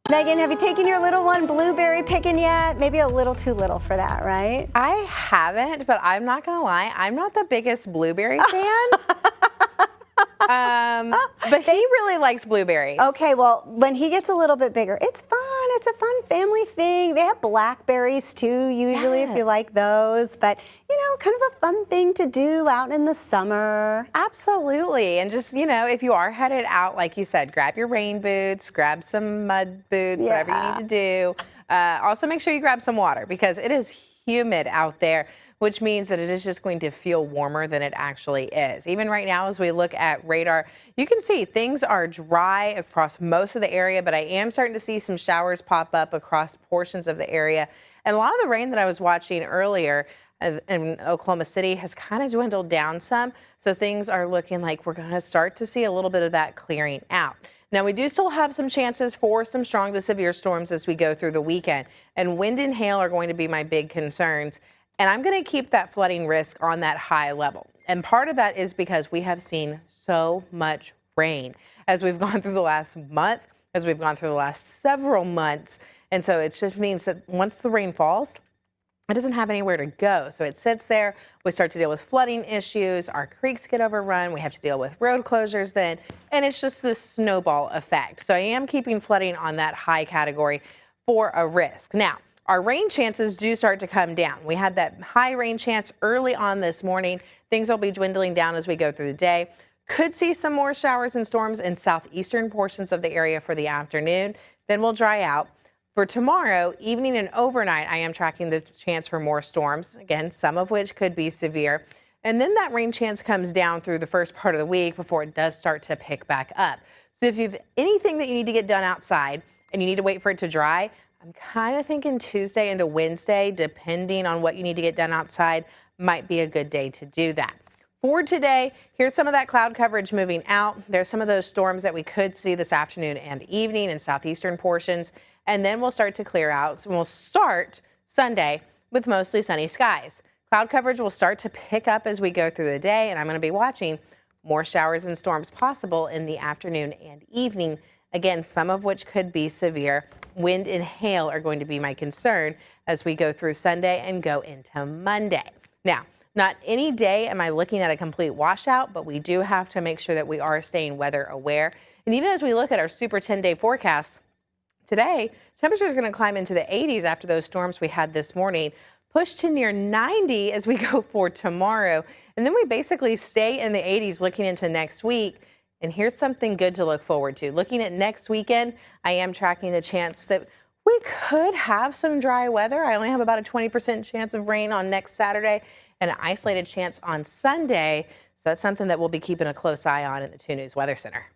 Megan, have you taken your little one blueberry picking yet? Maybe a little too little for that, right? I haven't, but I'm not gonna lie, I'm not the biggest blueberry fan. But he really likes blueberries. Okay, well, when he gets a little bit bigger, it's fun. It's a fun family thing. They have blackberries too, usually, if you like those. But, you know, kind of a fun thing to do out in the summer. Absolutely. And just, you know, if you are headed out, like you said, grab your rain boots, grab some mud boots, whatever you need to do. Also, make sure you grab some water because it is humid out there, which means that it is just going to feel warmer than it actually is. Even right now, as we look at radar, you can see things are dry across most of the area, but I am starting to see some showers pop up across portions of the area. And a lot of the rain that I was watching earlier in Oklahoma City has kind of dwindled down some. So things are looking like we're going to start to see a little bit of that clearing out. Now, we do still have some chances for some strong to severe storms as we go through the weekend. And wind and hail are going to be my big concerns. And I'm going to keep that flooding risk on that high level. And part of that is because we have seen so much rain as we've gone through the last month, as we've gone through the last several months. And so it just means that once the rain falls, it doesn't have anywhere to go. So it sits there. We start to deal with flooding issues. Our creeks get overrun. We have to deal with road closures then. And it's just this snowball effect. So I am keeping flooding on that high category for a risk. Now, our rain chances do start to come down. We had that high rain chance early on this morning. Things will be dwindling down as we go through the day. Could see some more showers and storms in southeastern portions of the area for the afternoon. Then we'll dry out. For tomorrow, evening and overnight, I am tracking the chance for more storms. Again, some of which could be severe. And then that rain chance comes down through the first part of the week before it does start to pick back up. So if you have anything that you need to get done outside and you need to wait for it to dry, I'm kind of thinking Tuesday into Wednesday, depending on what you need to get done outside, might be a good day to do that. For today, here's some of that cloud coverage moving out. There's some of those storms that we could see this afternoon and evening in southeastern portions, and then we'll start to clear out. So we'll start Sunday with mostly sunny skies. Cloud coverage will start to pick up as we go through the day, and I'm going to be watching more showers and storms possible in the afternoon and evening. Again, some of which could be severe. Wind and hail are going to be my concern as we go through Sunday and go into Monday. Now, not any day am I looking at a complete washout, but we do have to make sure that we are staying weather aware. And even as we look at our super 10-day forecast, today, temperatures are going to climb into the 80s after those storms we had this morning, push to near 90 as we go for tomorrow. And then we basically stay in the 80s looking into next week. And here's something good to look forward to. Looking at next weekend, I am tracking the chance that we could have some dry weather. I only have about a 20% chance of rain on next Saturday and an isolated chance on Sunday. So that's something that we'll be keeping a close eye on in the 2 News Weather Center.